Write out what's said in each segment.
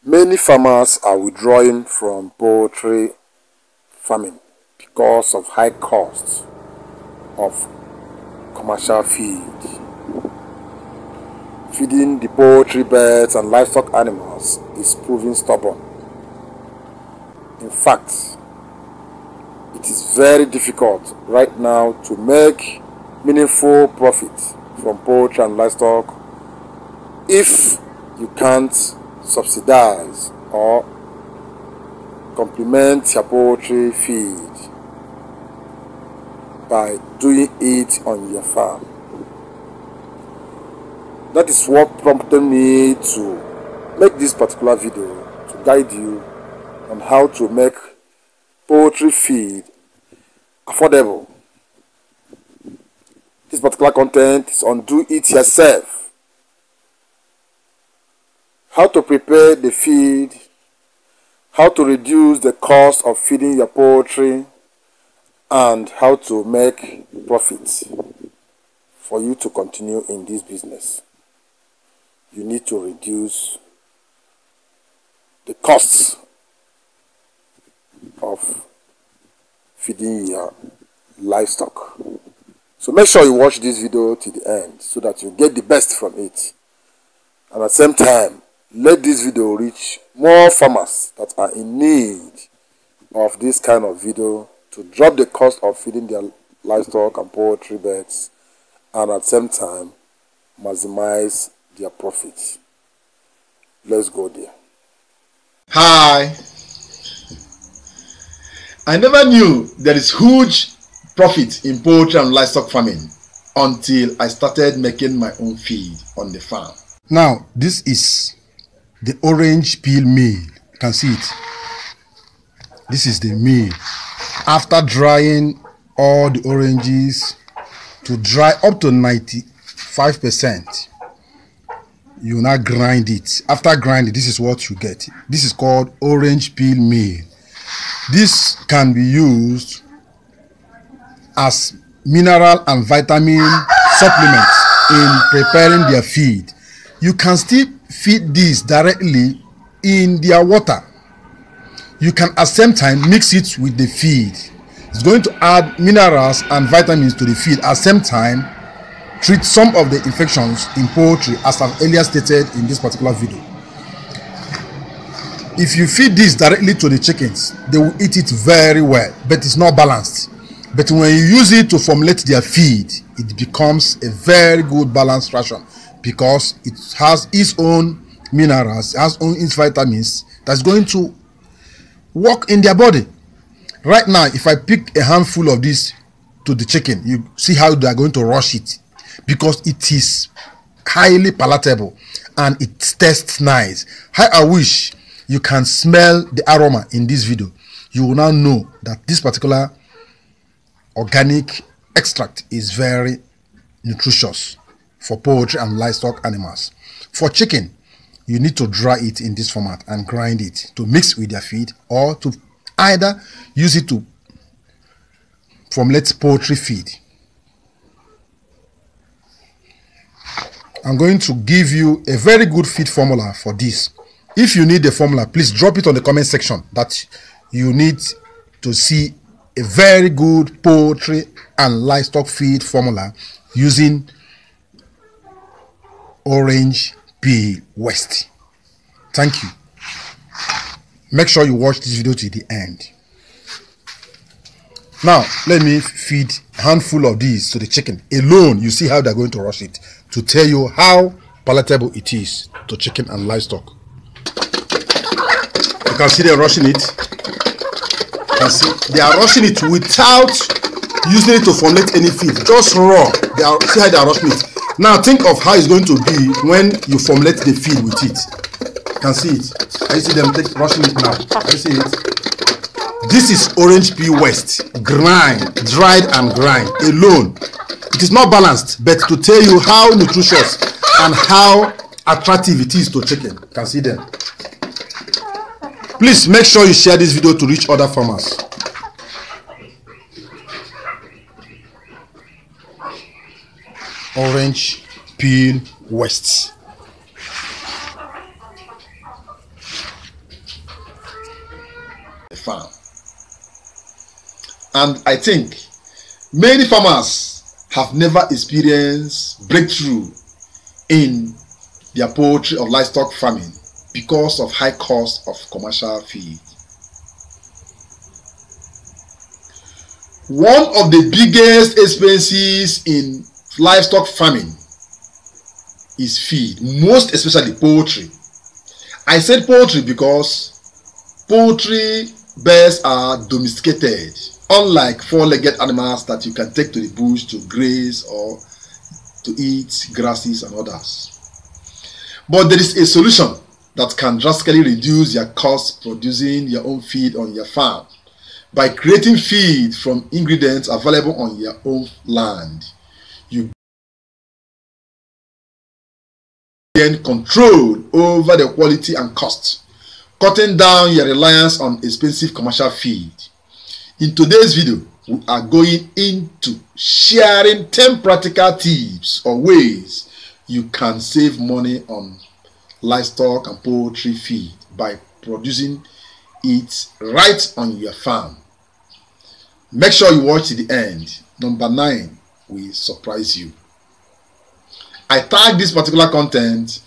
Many farmers are withdrawing from poultry farming because of high costs of commercial feed. Feeding the poultry birds and livestock animals is proving stubborn. In fact, it is very difficult right now to make meaningful profit from poultry and livestock if you can't subsidize or complement your poultry feed by doing it on your farm. That is what prompted me to make this particular video, to guide you on how to make poultry feed affordable. This particular content is on do it yourself. How to prepare the feed, how to reduce the cost of feeding your poultry, and how to make profits for you to continue in this business. You need to reduce the costs of feeding your livestock. So make sure you watch this video to the end so that you get the best from it. And at the same time, let this video reach more farmers that are in need of this kind of video to drop the cost of feeding their livestock and poultry birds, and at the same time maximize their profits. Let's go there. Hi. I never knew there is huge profit in poultry and livestock farming until I started making my own feed on the farm. Now, this is the orange peel meal. You can see it. This is the meal. After drying all the oranges to dry up to 95%, you now grind it. After grinding, this is what you get. This is called orange peel meal. This can be used as mineral and vitamin supplements in preparing their feed. You can still feed this directly in their water. You can at the same time mix it with the feed. It's going to add minerals and vitamins to the feed. At the same time, treat some of the infections in poultry, as I've earlier stated in this particular video. If you feed this directly to the chickens, they will eat it very well, but it's not balanced. But when you use it to formulate their feed, it becomes a very good balanced ration, because it has its own minerals, it has its vitamins that's going to work in their body. Right now, if I pick a handful of this to the chicken, you see how they are going to rush it, because it is highly palatable and it tastes nice. How I wish you can smell the aroma in this video. You will now know that this particular organic extract is very nutritious for poultry and livestock animals. For chicken, you need to dry it in this format and grind it to mix with their feed, or to either use it to formulate poultry feed. I'm going to give you a very good feed formula for this. If you need the formula, please drop it on the comment section that you need to see a very good poultry and livestock feed formula using Orange Peel West. Thank you. Make sure you watch this video to the end. Now, let me feed a handful of these to the chicken. Alone, you see how they're going to rush it, to tell you how palatable it is to chicken and livestock. You can see they're rushing it. You can see they are rushing it without using it to formulate any feed. Just raw. See how they are rushing it. Now think of how it's going to be when you formulate the feed with it. You can see it. Can you see them rushing it now? Can you see it? This is Orange Peel West. Grind, dried and grind alone. It is not balanced, but to tell you how nutritious and how attractive it is to chicken. You can see them. Please make sure you share this video to reach other farmers. Orange Peel West. farm. And I think many farmers have never experienced breakthrough in their poultry or livestock farming because of high cost of commercial feed. One of the biggest expenses in livestock farming is feed, most especially poultry. I said poultry because poultry birds are domesticated, unlike four-legged animals that you can take to the bush to graze or to eat grasses and others. But there is a solution that can drastically reduce your cost producing your own feed on your farm by creating feed from ingredients available on your own land. You gain control over the quality and cost, cutting down your reliance on expensive commercial feed. In today's video, we are going into sharing 10 practical tips or ways you can save money on livestock and poultry feed by producing it right on your farm. Make sure you watch to the end. Number 9 will surprise you. I tag this particular content,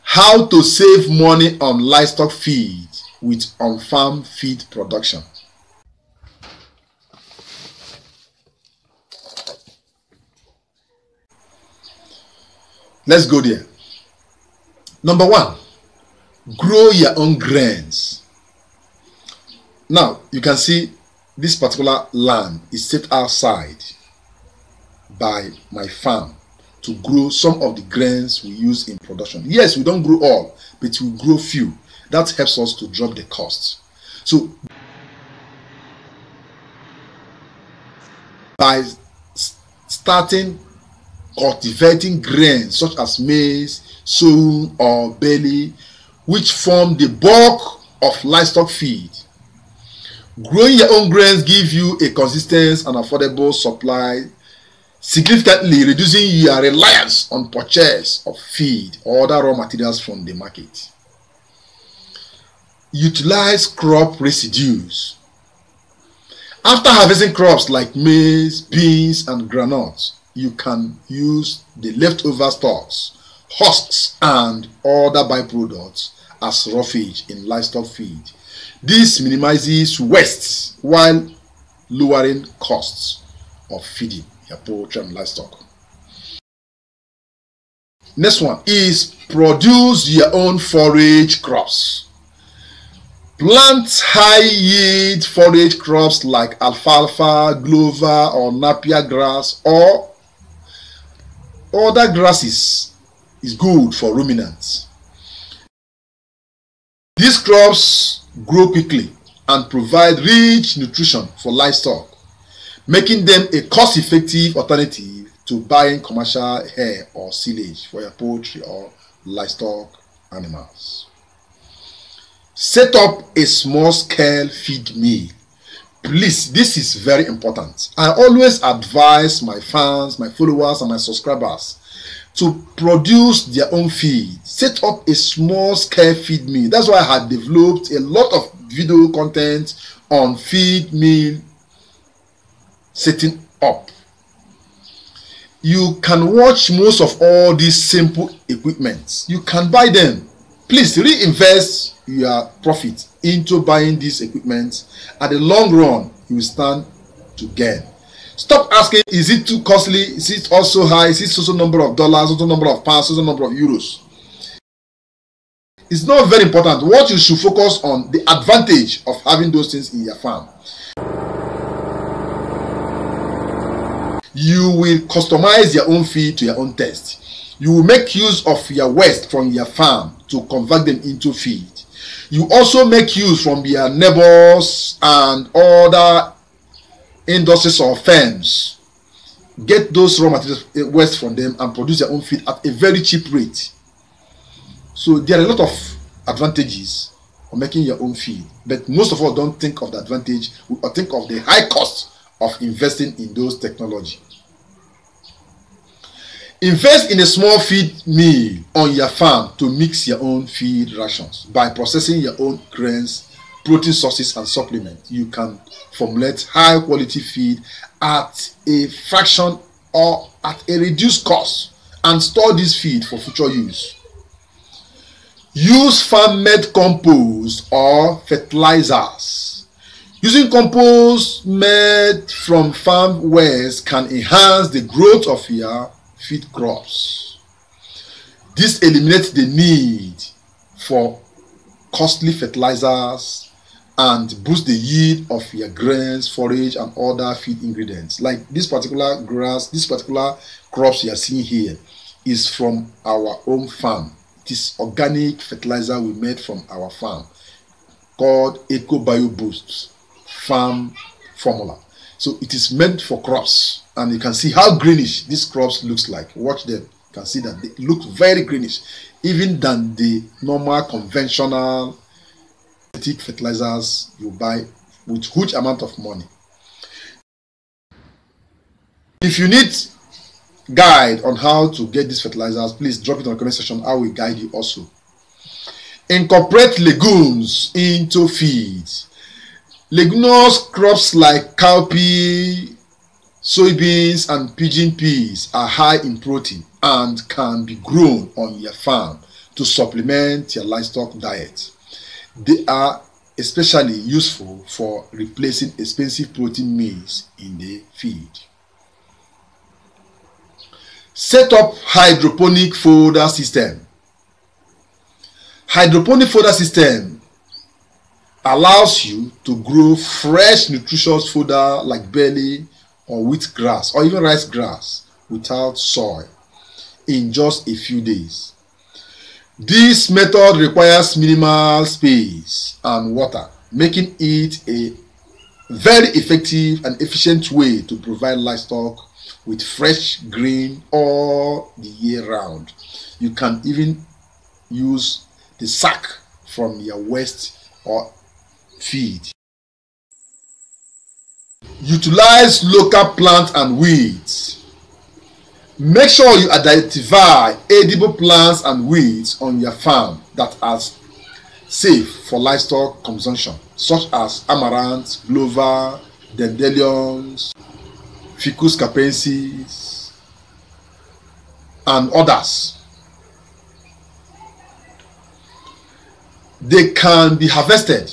how to save money on livestock feed with on-farm feed production. Let's go there. Number 1, grow your own grains. Now, you can see this particular land is set outside by my farm to grow some of the grains we use in production. Yes, we don't grow all, but we grow few. That helps us to drop the cost. So, by starting cultivating grains such as maize, sorghum or barley, which form the bulk of livestock feed, growing your own grains give you a consistent and affordable supply, significantly reducing your reliance on purchase of feed or other raw materials from the market. Utilize crop residues. After harvesting crops like maize, beans, and groundnuts, you can use the leftover stalks, husks, and other byproducts as roughage in livestock feed. This minimizes waste while lowering costs of feeding your poultry and livestock. Next one is produce your own forage crops. Plant high-yield forage crops like alfalfa, clover, or napier grass, or other grasses is good for ruminants. These crops grow quickly and provide rich nutrition for livestock, making them a cost-effective alternative to buying commercial hay or silage for your poultry or livestock animals. Set up a small-scale feed mill. Please, this is very important. I always advise my fans, my followers, and my subscribers to produce their own feed. Set up a small-scale feed mill. That's why I have developed a lot of video content on feed mill setting up. You can watch most of all these simple equipment. You can buy them. Please reinvest your profit into buying this equipment. At the long run, you will stand to gain. Stop asking, is it too costly? Is it also high? Is it so number of dollars, so number of pounds, so number of euros? It's not very important. What you should focus on, the advantage of having those things in your farm. You will customize your own feed to your own taste. You will make use of your waste from your farm to convert them into feed. You also make use from your neighbors and other industries or firms. Get those raw materials waste from them and produce your own feed at a very cheap rate. So there are a lot of advantages of making your own feed, but most of us don't think of the advantage or think of the high cost of investing in those technology. Invest in a small feed mill on your farm to mix your own feed rations by processing your own grains protein sources and supplements, you can formulate high quality feed at a fraction or at a reduced cost and store this feed for future use. Use farm-made compost or fertilizers. Using compost made from farm waste can enhance the growth of your feed crops. This eliminates the need for costly fertilizers and boost the yield of your grains, forage, and other feed ingredients. Like this particular grass, this particular crops you are seeing here is from our own farm. It is organic fertilizer we made from our farm called Eco Bio Boost Farm Formula. So it is meant for crops, and you can see how greenish these crops looks like. Watch them. You can see that they look very greenish, even than the normal conventional fertilizers you buy with huge amount of money. If you need guide on how to get these fertilizers, please drop it on the comment section. I will guide you also. Incorporate legumes into feed. Leguminous crops like cowpea, soybeans, and pigeon peas are high in protein and can be grown on your farm to supplement your livestock diet. They are especially useful for replacing expensive protein meals in the feed. Set up hydroponic fodder system. Hydroponic fodder system allows you to grow fresh nutritious fodder like barley or wheat grass or even rice grass without soil in just a few days. This method requires minimal space and water, making it a very effective and efficient way to provide livestock with fresh grain all the year round. You can even use the sack from your waste or feed. Utilize local plants and weeds. Make sure you identify edible plants and weeds on your farm that are safe for livestock consumption, such as amaranth, clover, dandelions, Ficus capensis, and others. They can be harvested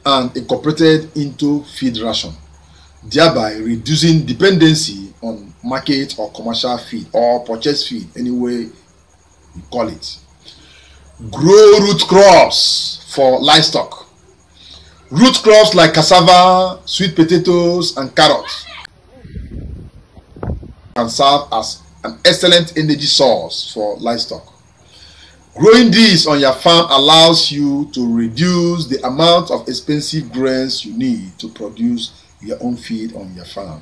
and incorporated into feed ration, thereby reducing dependency on market or commercial feed or purchased feed, any way you call it. Grow root crops for livestock. Root crops like cassava, sweet potatoes, and carrots can serve as an excellent energy source for livestock. Growing these on your farm allows you to reduce the amount of expensive grains you need to produce your own feed on your farm.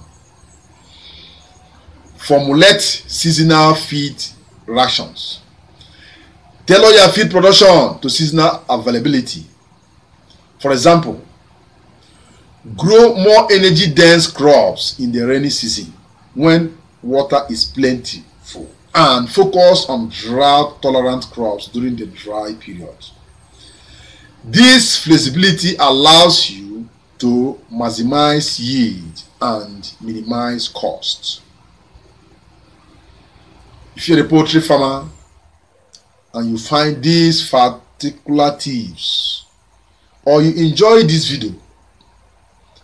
Formulate seasonal feed rations. Tailor your feed production to seasonal availability. For example, grow more energy-dense crops in the rainy season when water is plentiful, and focus on drought-tolerant crops during the dry period. This flexibility allows you to maximize yield and minimize costs. If you're a poultry farmer and you find these particular tips, or you enjoy this video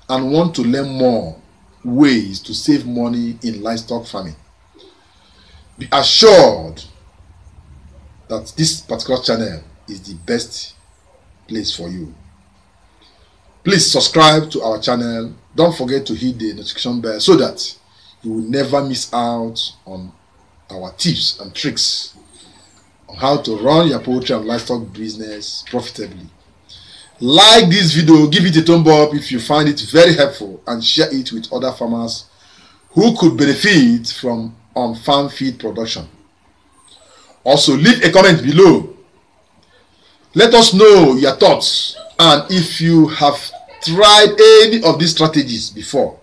and want to learn more ways to save money in livestock farming, be assured that this particular channel is the best place for you. Please subscribe to our channel. Don't forget to hit the notification bell so that you will never miss out on our tips and tricks on how to run your poultry and livestock business profitably. Like this video, give it a thumb up if you find it very helpful, and share it with other farmers who could benefit from on-farm feed production. Also, leave a comment below. Let us know your thoughts, and if you have tried any of these strategies before,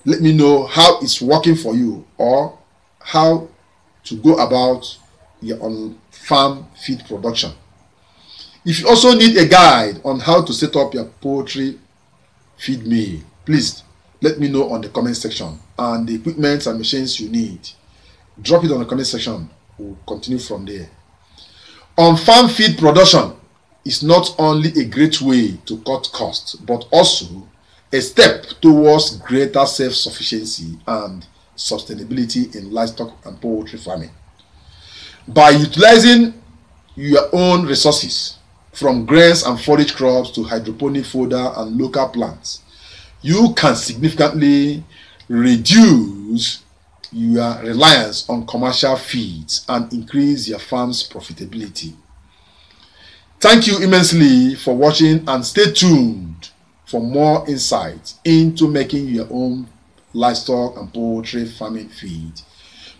let me know how it's working for you or how to go about your on-farm feed production. If you also need a guide on how to set up your poultry feed mill, please let me know on the comment section, and the equipment and machines you need, drop it on the comment section. We'll continue from there. On-farm feed production is not only a great way to cut costs, but also a step towards greater self-sufficiency and sustainability in livestock and poultry farming. By utilizing your own resources, from grains and forage crops to hydroponic fodder and local plants, you can significantly reduce your reliance on commercial feeds and increase your farm's profitability. Thank you immensely for watching, and stay tuned for more insights into making your own livestock and poultry farming feed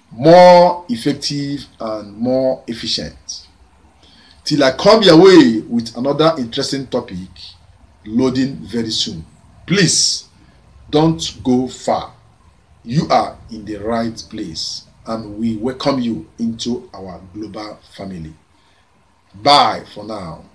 more effective and more efficient. Till I come your way with another interesting topic loading very soon. Please don't go far. You are in the right place, and we welcome you into our global family. Bye for now.